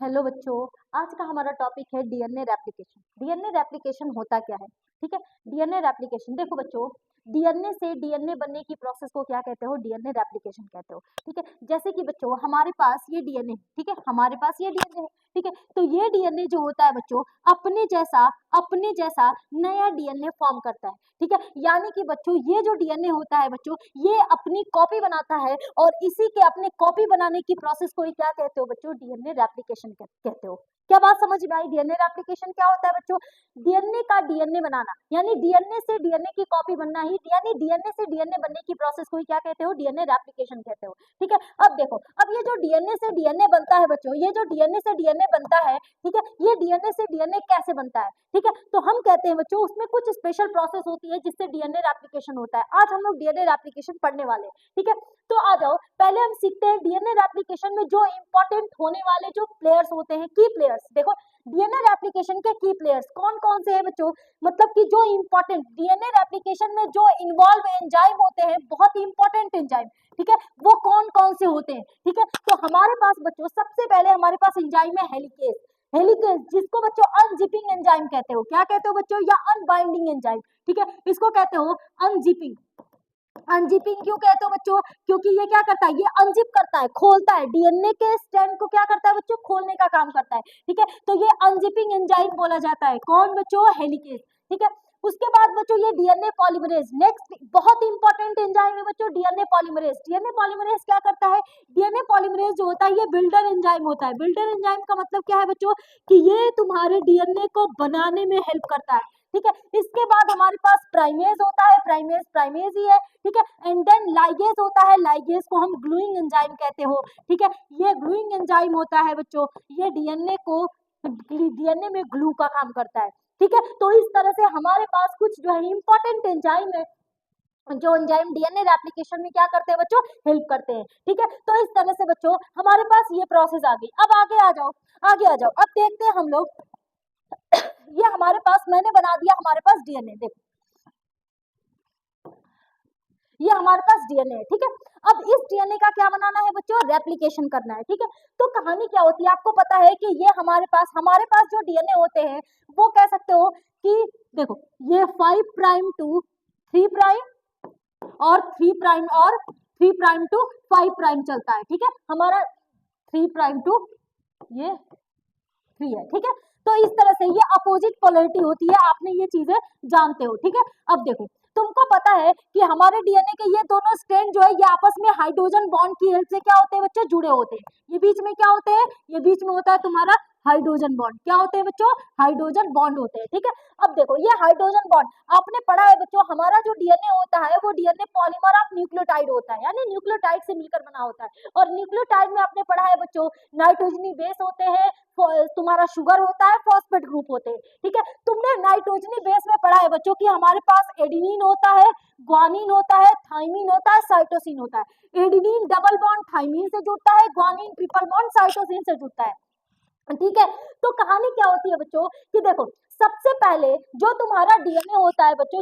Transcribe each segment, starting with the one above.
Hello बच्चों। आज का हमारा टॉपिक है डीएनए रेप्लिकेशन। डीएनए रेप्लिकेशन होता क्या है? ठीक है, डीएनए रेप्लिकेशन देखो बच्चों, डीएनए से डीएनए बनने की प्रोसेस को क्या कहते हो? डीएनए रेप्लिकेशन कहते हो। ठीक है, जैसे कि बच्चों हमारे पास ये डीएनए, ठीक है, हमारे पास ये डीएनए है। ठीक है, तो ये डीएनए जो होता है बच्चों अपने जैसा नया डीएनए फॉर्म करता है। ठीक है, यानी कि बच्चों ये जो डीएनए होता है बच्चों, ये अपनी कॉपी बनाता है और इसी के अपने कॉपी बनाने की प्रोसेस को ही क्या कहते हो बच्चों? डीएनए रेप्लिकेशन कहते हो। क्या बात समझ में आई? डीएनए रेप्लिकेशन क्या होता है बच्चों? डीएनए का डीएनए बनाना, यानी डीएनए से डीएनए की कॉपी बनना ही, यानी डीएनए से डीएनए बनने की प्रोसेस को ही क्या कहते हो? डीएनए रेप्लिकेशन कहते हो। ठीक है, अब देखो, अब ये जो डीएनए से डीएनए बनता है बच्चों, ये जो डीएनए से डीएनए बनता है, ठीक है, ये डीएनए से डीएनए कैसे बनता है? ठीक है, तो हम कहते हैं बच्चों उसमें कुछ स्पेशल प्रोसेस होती है जिससे डीएनए रेप्लिकेशन होता है। आज हम लोग डीएनए रेप्लिकेशन पढ़ने वाले हैं। ठीक है, तो आ जाओ, पहले हम सीखते हैं डीएनए रेप्लिकेशन में जो इंपॉर्टेंट होने वाले जो प्लेयर्स होते हैं, की प्लेयर्स। देखो, डीएनए रेप्लिकेशन के की प्लेयर्स कौन कौन से हैं बच्चों? मतलब कि जो इंपॉर्टेंट डीएनए रेप्लिकेशन में जो इन्वॉल्व एंजाइम होते हैं, बहुत इंपॉर्टेंट एंजाइम, ठीक है, वो कौन कौन से होते हैं? ठीक है, तो हमारे पास बच्चों सबसे पहले हमारे पास एंजाइम है हेलिकेज। हेलिकेज जिसको बच्चों अनजिपिंग एंजाइम कहते हो। क्या कहते हो बच्चों? या अनबाइंडिंग एंजाइम। ठीक है, इसको कहते हो अनजिपिंग। अनजिपिंग क्यों कहते हो बच्चों? क्योंकि ये क्या करता है? ये अनजिप करता है, खोलता है, डीएनए के स्ट्रैंड को क्या करता है बच्चों? खोलने का काम करता है। ठीक है, तो ये अनजिपिंग एंजाइम बोला जाता है। कौन बच्चों? हेलिकेज। ठीक है, उसके बाद बच्चों ये डीएनए पॉलीमरेज, नेक्स्ट बहुत इंपॉर्टेंट एंजाइम है बच्चों डीएनए पॉलीमरेज। डीएनए पॉलीमरेज क्या करता है? डीएनए पॉलीमरेज जो होता है ये बिल्डर एंजाइम होता है। बिल्डर एंजाइम का मतलब क्या है बच्चों? कि ये तुम्हारे डीएनए को बनाने में हेल्प करता है। ठीक है, इसके बाद हमारे पास प्राइमेज होता है। प्राइमेज ही है। ठीक है, एंड देन लाइगेज होता है। लाइगेज को हम ग्लूइंग एंजाइम कहते हो। ठीक है, ये ग्लूइंग एंजाइम होता है बच्चों, ये डीएनए में ग्लू का काम करता है। ठीक है, तो इस तरह से हमारे पास कुछ जो है इंपॉर्टेंट एंजाइम है, जो एंजाइम डीएनए रेप्लिकेशन में क्या करते हैं बच्चों? हेल्प करते हैं। ठीक है, तो इस तरह से बच्चों हमारे पास ये प्रोसेस आ गई। अब आगे आ जाओ, अब देखते हैं हम लोग ये हमारे पास मैंने बना दिया हमारे पास डीएनए। देखो, ये हमारे पास डीएनए है। ठीक है, अब इस डीएनए का क्या बनाना है बच्चों? रेप्लिकेशन करना है। ठीक है, तो कहानी क्या होती है आपको पता है कि ये हमारे पास जो डीएनए होते हैं वो कह सकते हो कि देखो, ये 5 प्राइम टू 3 प्राइम और 3 प्राइम टू 5 प्राइम चलता है। ठीक है, हमारा 3 प्राइम टू ये 3 है। ठीक है, तो इस तरह से ये अपोजिट पोलैरिटी होती है, आपने ये चीजें जानते हो। ठीक है, अब देखो, तुमको पता है कि हमारे डीएनए के ये दोनों स्ट्रैंड जो है ये आपस में हाइड्रोजन बॉन्ड की हेल्प से क्या होते हैं बच्चों? जुड़े होते हैं। ये बीच में क्या होते हैं? ये बीच में होता है तुम्हारा हाइड्रोजन बॉन्ड। क्या होते हैं बच्चों? हाइड्रोजन बॉन्ड होते हैं। ठीक है, अब देखो, ये हाइड्रोजन बॉन्ड आपने पढ़ा है बच्चों, हमारा जो डीएनए होता है वो डीएनए पॉलीमर ऑफ न्यूक्लियोटाइड होता है, यानी न्यूक्लियोटाइड से मिलकर बना होता है। और न्यूक्लियोटाइड में आपने पढ़ा है बच्चों नाइट्रोजनी बेस होते हैं, तुम्हारा शुगर होता है, फॉस्फेट ग्रुप होते हैं। ठीक है, तुमने नाइट्रोजनी बेस में पढ़ा है बच्चों कि हमारे पास एडेनिन होता है, ग्वानिन होता है, थाइमिन होता है, साइटोसिन होता है। एडेनिन डबल बॉन्ड थाइमिन से जुड़ता है, ग्वानिन ट्रिपल बॉन्ड साइटोसिन से जुड़ता है। ठीक है, तो कहानी क्या होती है बच्चों कि देखो, सबसे पहले जो तुम्हारा डीएनए होता है बच्चों,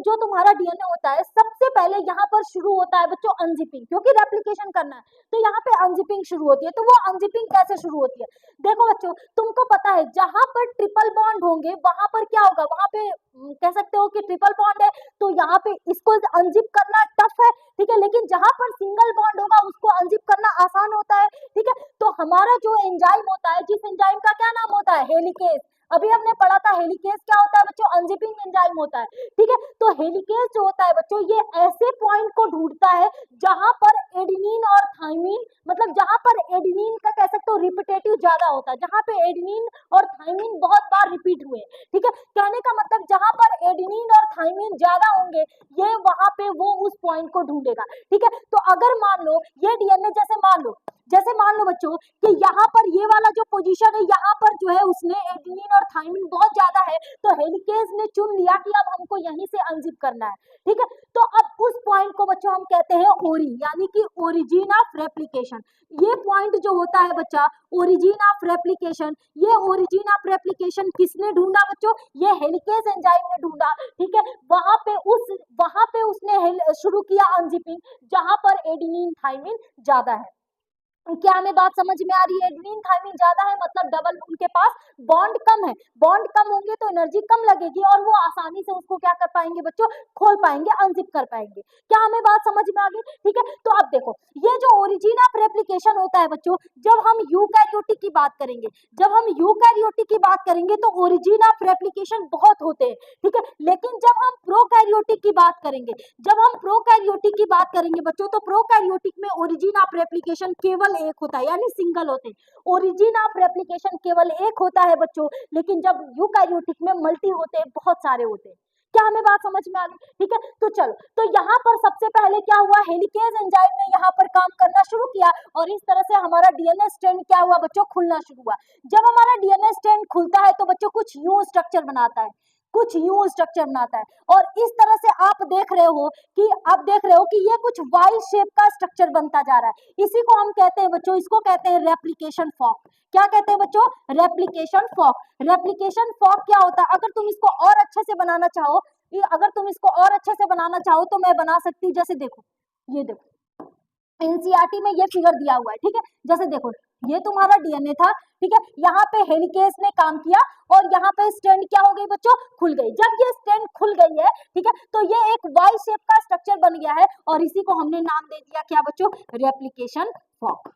सबसे पहले यहाँ पर शुरू होता है बच्चों अनजिपिंग, क्योंकि रेप्लिकेशन करना है तो यहाँ पे अनजिपिंग शुरू होती है। तो वो अनजिपिंग कैसे शुरू होती है? देखो बच्चों, तुमको पता है जहां पर ट्रिपल बॉन्ड होंगे वहां पर क्या होगा? वहां पे कह सकते हो कि ट्रिपल बॉन्ड है तो यहाँ पे इसको अनजिप करना टफ है। ठीक है, लेकिन जहां पर सिंगल बॉन्ड होगा उसको अनजिप करना आसान होता है। ठीक है, तो हमारा जो एंजाइम होता है, जिस एंजाइम का क्या नाम होता है? हेलिकेज। अभी हमने पढ़ा था हेलिकेज क्या होता है बच्चों? अनजिपिंग एंजाइम होता है। ठीक है, तो हेलिकेज जो होता है बच्चों ये ऐसे पॉइंट को ढूंढता है जहां पर एडेनिन और थाइमिन, मतलब जहां पर एडेनिन का कह सकते हो रिपीटेटिव ज्यादा होता है, जहां पे एडेनिन और थाइमिन बहुत बार रिपीट हुए। ठीक है, कहने का मतलब जहां पर एडेनिन और थाइमिन ज्यादा होंगे ये वहां पे वो उस पॉइंट को ढूंढेगा। ठीक है, तो अगर मान लो ये डीएनए जैसे मान लो बच्चों कि यहाँ पर ये वाला जो पोजीशन है यहाँ पर जो है उसने एडेनिन और थाइमिन बहुत ज्यादा है, तो हेलिकेज ने चुन लिया कि अब हमको यहीं से अनजिप करना है। ठीक है, तो अब उस पॉइंट को बच्चों हम कहते हैं ओरी, यानी कि ओरिजिन ऑफ रेप्लिकेशन। ये पॉइंट जो होता है बच्चा ओरिजिन ऑफ रेप्लिकेशन, ये ओरिजिन ऑफ रेप्लिकेशन किसने ढूंढा बच्चों? ये हेलिकेज एंजाइम ने ढूंढा। ठीक है, वहां पे उसने शुरू किया अनजिपिंग जहां पर एडेनिन थाइमिन ज्यादा है। क्या हमें बात समझ में आ रही है? एडेनिन थायमिन ज्यादा है मतलब डबल उनके पास बॉन्ड कम है, बॉन्ड कम होंगे तो एनर्जी कम लगेगी और वो आसानी से उसको क्या कर पाएंगे बच्चों, खोल पाएंगे, अनजिप कर पाएंगे। क्या हमें बात समझ में आ गई? ठीक है, तो अब देखो ये जो ओरिजिन ऑफ रेप्लिकेशन होता है बच्चों, जब हम यूकैरियोटिक की बात करेंगे, जब हम यूकैरियोटिक की बात करेंगे तो ओरिजिन ऑफ रेप्लिकेशन बहुत होते हैं, ठीक है, लेकिन जब हम प्रोकैरियोटिक की बात करेंगे, जब हम प्रोकैरियोटिक की बात करेंगे बच्चों, तो प्रोकैरियोटिक में ओरिजिन ऑफ रेप्लिकेशन केवल एक होता है, यानी सिंगल होते हैं। ओरिजिन ऑफ रेप्लिकेशन केवल एक होता है बच्चों, लेकिन जब यूकैरियोटिक में मल्टी होते हैं, बहुत सारे होते हैं। क्या हमें बात समझ में आ गई? ठीक है, तो चलो, तो यहाँ पर सबसे पहले क्या हुआ, हेलिकेज एंजाइम ने यहाँ पर काम करना शुरू किया और इस तरह से हमारा डीएनए स्ट्रैंड क्या हुआ बच्चों, खुलना शुरू हुआ। जब हमारा डीएनए स्ट्रैंड खुलता है तो बच्चों कुछ यूं स्ट्रक्चर बनाता है, कुछ यूं स्ट्रक्चर बनाता है, और इस तरह से आप देख रहे हो कि ये कुछ वाई शेप का स्ट्रक्चर बनता जा रहा है। इसी को हम कहते हैं बच्चों, इसको कहते हैं रेप्लिकेशन फॉक। क्या कहते हैं बच्चों? Replication Fock. रेप्लिकेशन फॉक क्या होता है? अगर तुम इसको और अच्छे से बनाना चाहो, तो मैं बना सकती हूँ। जैसे देखो, ये देखो एनसीईआरटी में ये फिगर दिया हुआ है, ठीक है, जैसे देखो ये तुम्हारा डीएनए था, ठीक है, यहाँ पे हेलिकेज ने काम किया और यहाँ पे स्ट्रैंड क्या हो गई बच्चों, खुल गई। जब ये स्ट्रैंड खुल गई है, ठीक है, तो ये एक वाई शेप का स्ट्रक्चर बन गया है और इसी को हमने नाम दे दिया क्या बच्चों, रेप्लिकेशन फॉक।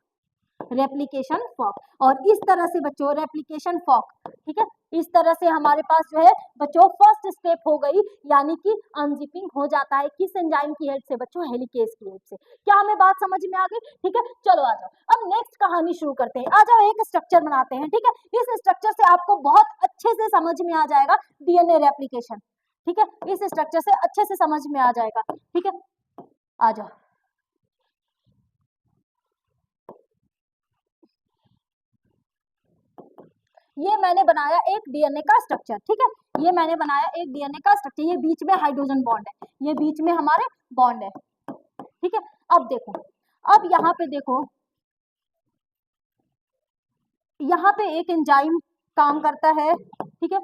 Replication Fock. और इस तरह से बच्चों रेप्लिकेशन फॉक, ठीक है, इस तरह से हमारे पास जो है बच्चों फर्स्ट स्टेप हो गई, यानी कि अनजिपिंग हो जाता है। किस एंजाइम की हेल्प से बच्चों? हेलिकेज की हेल्प से। क्या हमें बात समझ में आ गई? ठीक है, चलो आ जाओ, अब नेक्स्ट कहानी शुरू करते हैं। आ जाओ, एक स्ट्रक्चर बनाते हैं, ठीक है, इस स्ट्रक्चर से आपको बहुत अच्छे से समझ में आ जाएगा डीएनए रेप्लिकेशन, ठीक है, इस स्ट्रक्चर से अच्छे से समझ में आ जाएगा, ठीक है, आ जाओ। ये मैंने बनाया एक डीएनए का स्ट्रक्चर, ठीक है, ये मैंने बनाया एक डीएनए का स्ट्रक्चर, ये बीच में हाइड्रोजन बॉन्ड है, ये बीच में हमारे बॉन्ड है, ठीक है। अब देखो, अब यहाँ पे देखो, यहाँ पे एक एंजाइम काम करता है, ठीक है,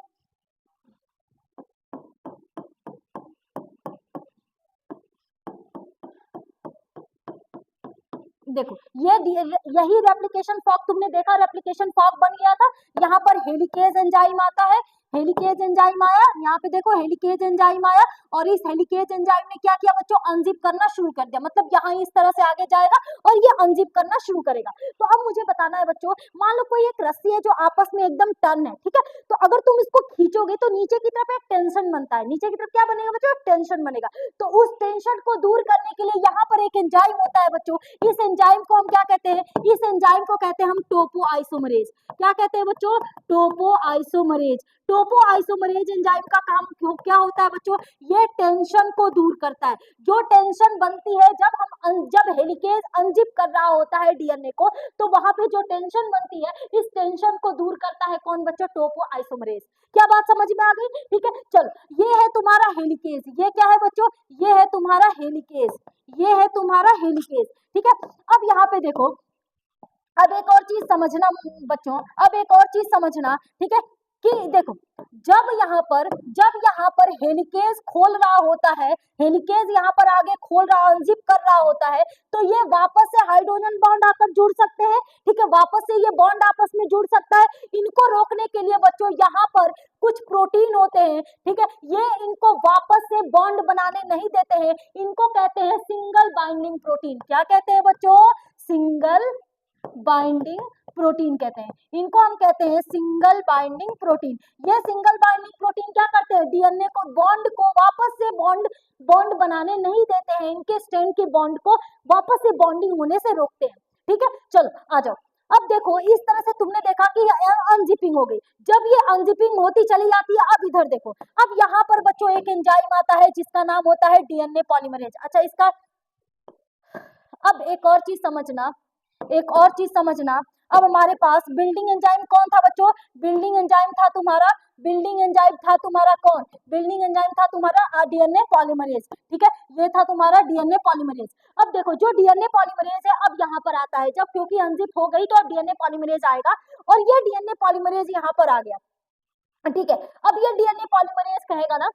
देखो यही रेप्लिकेशन फॉक तुमने देखा, रेप्लिकेशन फॉक बन गया था। यहाँ पर हेलिकेज एंजाइम आता है, हेलिकेज एंजाइम आया, यहाँ पे देखो हेलिकेज एंजाइम आया और इस हेलिकेज एंजाइम ने क्या किया बच्चों, अनजिप करना शुरू कर दिया, मतलब यहाँ इस तरह से आगे जाएगा और ये अनजिप करना शुरू करेगा। तो अब मुझे बताना है बच्चों, मान लो कोई एक रस्सी है जो आपस में एकदम टर्न है, ठीक है, तो अगर तुम इसको खींचोगे तो नीचे की तरफ एक टेंशन बनता है, नीचे की तरफ क्या बनेगा बच्चों, टेंशन बनेगा। तो उस टेंशन को दूर करने के लिए यहाँ पर एक एंजाइम होता है बच्चों, इस एंजाइम को हम क्या कहते हैं, इस एंजाइम को कहते हैं हम टोपो आइसोमरेज। क्या कहते हैं बच्चों, टोपो आइसोमरेज। टोपो आइसोमरेज एंजाइम का काम क्या होता है बच्चों, ये टेंशन को दूर करता है। जो टेंशन बनती है जब हेलिकेज अनजिप कर रहा होता है डीएनए को, तो वहां पे जो टेंशन बनती है, इस टेंशन को दूर करता है कौन बच्चों, टोपो आइसोमरेज। क्या बात समझ में आ गई? ठीक है, चलो ये है तुम्हारा हेलिकेज, ये क्या है बच्चों, ये है तुम्हारा हेलिकेज, ये है तुम्हारा हेलिकेज, ठीक है। अब यहाँ पे देखो, अब एक और चीज समझना बच्चों, अब एक और चीज समझना, ठीक है, कि देखो जब यहाँ पर हेलिकेज खोल रहा होता है, हेलिकेज यहाँ पर आगे खोल रहा, अनजिप कर रहा होता है, तो ये वापस से हाइड्रोजन बॉन्ड आकर जुड़ सकते हैं, ठीक है, वापस से ये बॉन्ड आपस में जुड़ सकता है। इनको रोकने के लिए बच्चों यहाँ पर कुछ प्रोटीन होते हैं, ठीक है, ये इनको वापस से बॉन्ड बनाने नहीं देते हैं, इनको कहते हैं सिंगल बाइंडिंग प्रोटीन। क्या कहते हैं बच्चों, सिंगल बाइंडिंग प्रोटीन कहते हैं, इनको हम कहते हैं सिंगल बाइंडिंग प्रोटीन। ये सिंगल बाइंडिंग प्रोटीन क्या करते हैं, डीएनए को बॉन्ड को वापस से बॉन्ड बनाने नहीं देते हैं, इनके स्ट्रैंड के बॉन्ड को वापस से बॉन्डिंग होने से रोकते हैं, ठीक है। चलो आ जाओ, अब देखो इस तरह से तुमने देखा कि अनजिपिंग हो गई। जब ये अनजिपिंग होती चली जाती है, अब इधर देखो, अब यहाँ पर बच्चों एक एंजाइम आता है जिसका नाम होता है डीएनए पॉलीमरेज। अच्छा, इसका अब एक और चीज समझना, अब हमारे पास बिल्डिंग एंजाइम कौन था बच्चों, बिल्डिंग एंजाइम था तुम्हारा कौन, बिल्डिंग एंजाइम था तुम्हारा डीएनए पॉलीमरेज, ठीक है, ये था तुम्हारा डीएनए पॉलीमरेज। अब देखो जो डीएनए पॉलीमरेज है अब यहाँ पर आता है, जब क्योंकि अनजिप हो गई तो अब डीएनए पॉलीमरेज आएगा और ये डीएनए पॉलीमरेज यहाँ पर आ गया, ठीक है। अब ये डीएनए पॉलीमरेज कहेगा ना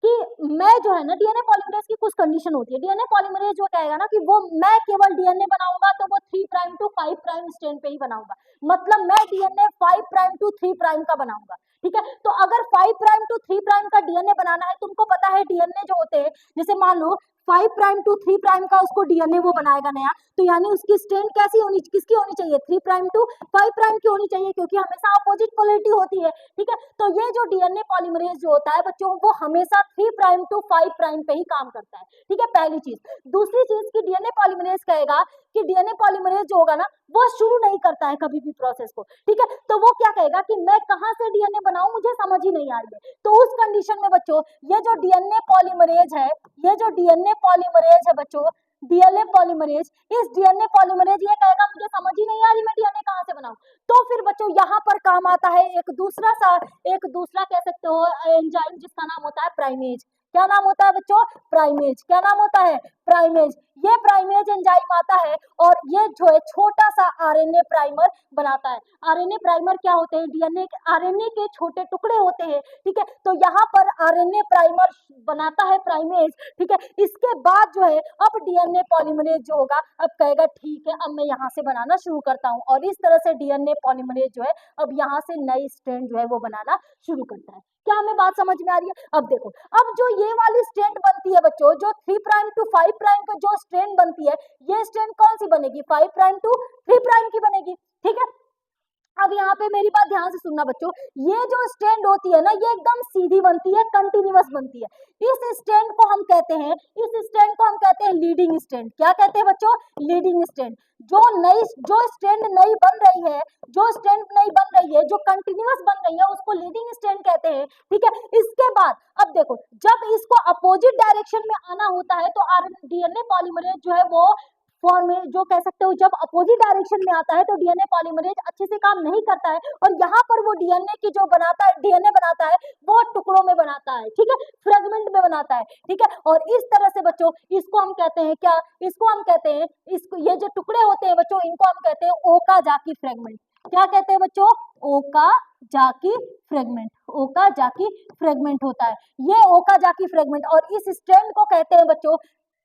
कि मैं जो है ना डीएनए पॉलीमरेज की कुछ कंडीशन होती है। डीएनए पॉलीमरेज जो कहेगा ना कि वो मैं केवल डीएनए बनाऊंगा तो वो 3 प्राइम टू 5 प्राइम स्ट्रैंड पे ही बनाऊंगा, मतलब मैं डीएनए 5 प्राइम टू 3 प्राइम का बनाऊंगा, ठीक है। तो अगर 5 प्राइम टू 3 प्राइम का डीएनए बनाना है, तुमको पता है डीएनए जो होते हैं, जैसे मान लो 5 प्राइम टू 3 प्राइम का उसको डीएनए वो बनाएगा नया, तो यानी उसकी स्ट्रैंड कैसी होनी, किसकी होनी चाहिए, 3 प्राइम टू 5 प्राइम की होनी चाहिए, क्योंकि हमेशा अपोजिट पोलैरिटी होती है, ठीक है। तो ये जो डीएनए पॉलीमरेज जो होता है बच्चों, वो हमेशा 3 प्राइम टू 5 प्राइम पे ही काम करता है, ठीक है, पहली चीज। दूसरी चीज की डीएनए पॉलीमरेज कहेगा कि डीएनए पॉलीमरेज जो होगा ना, वो शुरू नहीं करता है कभी भी प्रोसेस को, ठीक है। तो वो क्या कहेगा कि मैं कहां से डीएनए बनाऊं, मुझे समझ ही नहीं आ रही है। तो उस कंडीशन में बच्चों, ये जो डीएनए पॉलीमरेज है, ये जो डीएनए पॉलीमरेज है बच्चों, डीएनए पॉलीमरेज, इस डीएनए पॉलीमरेज ये कहेगा मुझे समझ ही नहीं आ रही, मैं डीएनए कहां से बनाऊं। तो फिर बच्चों यहाँ पर काम आता है एक दूसरा कह सकते हो एंजाइम, जिसका नाम होता है प्राइमेज। क्या नाम होता है बच्चों, प्राइमेज। क्या नाम होता है, प्राइमेज। ये प्राइमेज एंजाइम आता है और ये जो है छोटा सा आरएनए प्राइमर बनाता है। आरएनए प्राइमर क्या होते हैं, डीएनए आरएनए के छोटे टुकड़े होते हैं, ठीक है। तो यहाँ पर आरएनए प्राइमर बनाता है प्राइमेज, ठीक है। इसके बाद जो है अब डीएनए पॉलीमरेज जो होगा, अब कहेगा ठीक है अब मैं यहाँ से बनाना शुरू करता हूँ, और इस तरह से डीएनए पॉलीमरेज जो है अब यहाँ से नई स्ट्रैंड जो है वो बनाना शुरू करता है। क्या हमें बात समझ में आ रही है। अब देखो, अब जो ये वाली स्ट्रैंड बनती है बच्चों, जो 3 प्राइम टू 5 प्राइम पे जो स्ट्रैंड बनती है, ये स्ट्रैंड कौन सी बनेगी, 5 प्राइम टू 3 प्राइम की बनेगी, ठीक है। अब यहाँ पे मेरी बात ध्यान से सुनना बच्चों, ये जो स्ट्रैंड होती है ना, ये एकदम सीधी बनती है, कंटिन्यूअस बनती है। इस स्ट्रैंड को हम कहते हैं, इस स्ट्रैंड को हम कहते हैं लीडिंग स्ट्रैंड। क्या कहते हैं बच्चों, लीडिंग स्ट्रैंड। जो स्ट्रैंड नई बन रही है, जो कंटिन्यूअस बन रही है, उसको लीडिंग स्ट्रैंड कहते हैं, ठीक है। इसके बाद अब देखो, जब इसको अपोजिट डायरेक्शन में आना होता है, तो डीएनए पॉलीमरेज जो है वो फॉर्म में जो कह सकते हो, जब अपोजिट डायरेक्शन में आता है तो डीएनए पॉलीमरेज अच्छे से काम नहीं करता है, और यहाँ पर वो डीएनए की जो बनाता है, डीएनए बनाता है, वो टुकड़ों में बनाता है, ठीक है, फ्रेगमेंट में बनाता है, ठीक है। और इस तरह से बच्चों इसको हम कहते हैं क्या, इसको हम कहते हैं, इसको ये जो टुकड़े होते हैं बच्चों, इनको हम कहते हैं ओकाजाकी फ्रेगमेंट। क्या कहते हैं बच्चों, ओकाजाकी फ्रेगमेंट। ओकाजाकी फ्रेगमेंट होता है ये ओकाजाकी फ्रेगमेंट, और इस स्ट्रैंड को कहते हैं बच्चों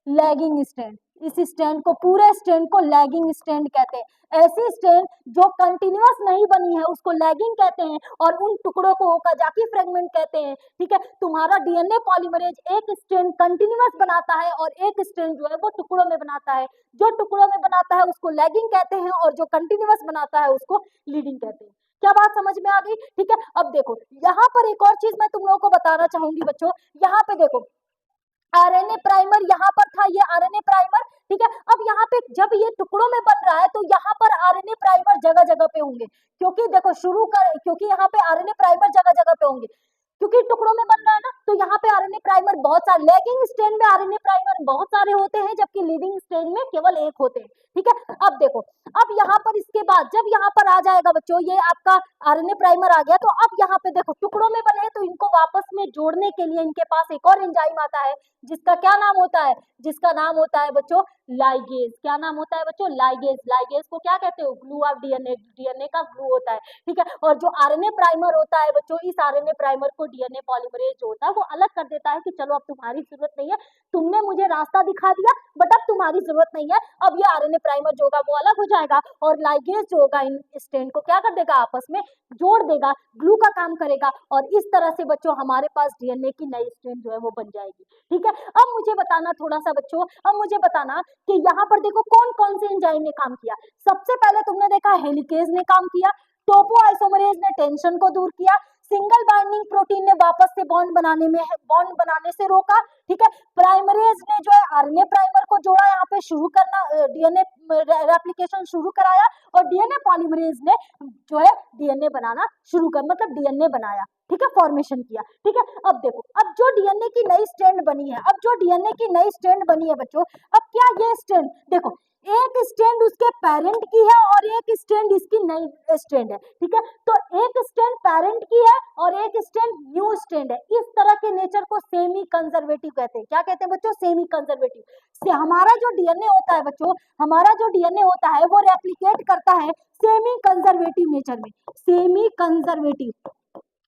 लैगिंग स्ट्रैंड। इस स्ट्रैंड को, पूरे स्ट्रैंड को लैगिंग स्ट्रैंड कहते हैं। ऐसी स्ट्रैंड जो कंटिन्यूअस नहीं बनी है उसको लैगिंग कहते हैं, और उन टुकड़ों को ओकाजाकी फ्रेगमेंट कहते हैं, ठीक है। तुम्हारा डीएनए पॉलीमरेज एक स्ट्रैंड कंटिन्यूअस बनाता है और एक स्ट्रैंड जो है वो टुकड़ों में बनाता है। जो टुकड़ों में बनाता है उसको लैगिंग कहते हैं, और जो कंटिन्यूअस बनाता है उसको लीडिंग कहते हैं। क्या बात समझ में आ गई, ठीक है। अब देखो यहाँ पर एक और चीज मैं तुम लोगों को बताना चाहूंगी बच्चों, यहाँ पे देखो आरएनए प्राइमर यहाँ पर था, ये आरएनए प्राइमर, ठीक है। अब यहाँ पे जब ये टुकड़ों में बन रहा है तो यहाँ पर आरएनए प्राइमर जगह जगह पे होंगे, क्योंकि देखो क्योंकि यहाँ पे आरएनए प्राइमर जगह जगह पे होंगे, क्योंकि टुकड़ों में बन रहा है ना, तो यहाँ पे आरएनए प्राइमर बहुत सारे, लैगिंग स्ट्रैंड में आरएनए प्राइमर बहुत सारे होते हैं, जबकि लीडिंग स्ट्रैंड में केवल एक होते हैं, ठीक है। अब देखो, अब यहाँ पर इसके बाद जब यहाँ पर आ जाएगा बच्चों, ये आपका आरएनए प्राइमर आ गया, तो अब यहाँ पे देखो टुकड़ों में बने, तो इनको वापस में जोड़ने के लिए इनके पास एक और एंजाइम आता है, जिसका क्या नाम होता है, जिसका नाम होता है बच्चों लाइगेज। क्या नाम होता है बच्चों, लाइगेज। लाइगेज को क्या कहते हो, ग्लू ऑफ डीएनए, डीएनए का ग्लू होता है, ठीक है। और जो आरएनए प्राइमर होता है बच्चों, इस आरएनए प्राइमर को डीएनए पॉलीमरेज जो होता है वो अलग कर देता है कि चलो अब तुम्हारी जरूरत नहीं है, तुमने मुझे रास्ता दिखा दिया, बट अब तुम्हारी जरूरत नहीं है, अब ये आरएनए प्राइमर जो होगा वो अलग हो जाएगा, और लाइगेज जो होगा इन स्ट्रैंड को क्या कर देगा, आपस में जोड़ देगा, ग्लू का काम करेगा, और इस तरह से बच्चों हमारे पास डीएनए की नई स्ट्रैंड जो है वो बन जाएगी, ठीक है। अब मुझे बताना थोड़ा सा बच्चों, अब मुझे बताना कि यहाँ पर देखो कौन कौन से एंजाइम ने काम किया। सबसे पहले तुमने देखा हेलिकेज ने काम किया, टोपोआइसोमरेज ने टेंशन को दूर किया, सिंगल बाइंडिंग प्रोटीन ने वापस से बॉन्ड बनाने से रोका, ठीक है। प्राइमरेज ने जो है आरएनए प्राइमर को जोड़ा, यहाँ पे शुरू करना डीएनए रेप्लिकेशन शुरू कराया, और डीएनए पॉलीमरेज ने जो है डीएनए बनाना शुरू कर, मतलब डीएनए बनाया, ठीक है, फॉर्मेशन किया, ठीक है। अब देखो, अब जो डीएनए की नई स्ट्रैंड बनी है, अब जो डीएनए की नई स्ट्रैंड बनी है बच्चों, अब क्या ये स्ट्रैंड देखो, एक स्ट्रैंड उसके पेरेंट की है और एक स्ट्रैंड इसकी नई स्ट्रैंड है, ठीक है। तो एक स्ट्रैंड पेरेंट की है और एक स्ट्रैंड न्यू स्ट्रैंड है। इस तरह के नेचर को सेमी कंजर्वेटिव कहते हैं। क्या कहते हैं बच्चों, सेमी कंजर्वेटिव। से हमारा जो डीएनए होता है बच्चों, हमारा जो डीएनए होता है वो रेप्लिकेट करता है सेमी कंजर्वेटिव नेचर में, सेमी कंजर्वेटिव,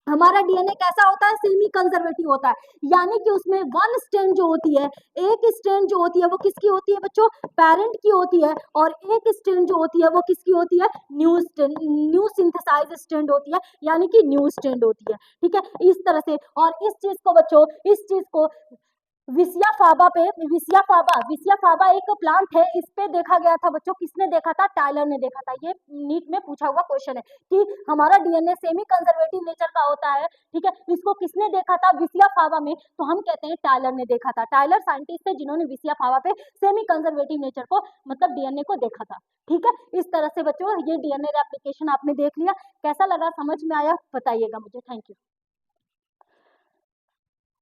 हमारा डीएनए कैसा होता है, सेमी कंजर्वेटिव होता है, यानी कि उसमें वन स्ट्रैंड जो होती है, एक स्ट्रैंड जो होती है वो किसकी होती है बच्चों, पेरेंट की होती है, और एक स्ट्रैंड जो होती है वो किसकी होती है, न्यू सिंथेसाइज स्ट्रैंड होती है, यानी कि न्यू स्ट्रैंड होती है। ठीक है, इस तरह से। और इस चीज को बच्चों, इस चीज को विसिया फाबा पे, विसिया फाबा एक प्लांट है, इस पे देखा गया था बच्चों, किसने देखा था, टायलर ने देखा था। ये नीट में पूछा हुआ क्वेश्चन है कि हमारा डीएनए सेमी कंजर्वेटिव नेचर का होता है, ठीक है, इसको किसने देखा था, विसिया फाबा में, तो हम कहते हैं टायलर ने देखा था। टायलर साइंटिस्ट थे जिन्होंने विसिया फाबा पे सेमी कंजर्वेटिव नेचर को, मतलब डीएनए को देखा था। ठीक है, इस तरह से बच्चों ये डीएनए रेप्लिकेशन आपने देख लिया, कैसा लगा, समझ में आया, बताइएगा मुझे। Thank you.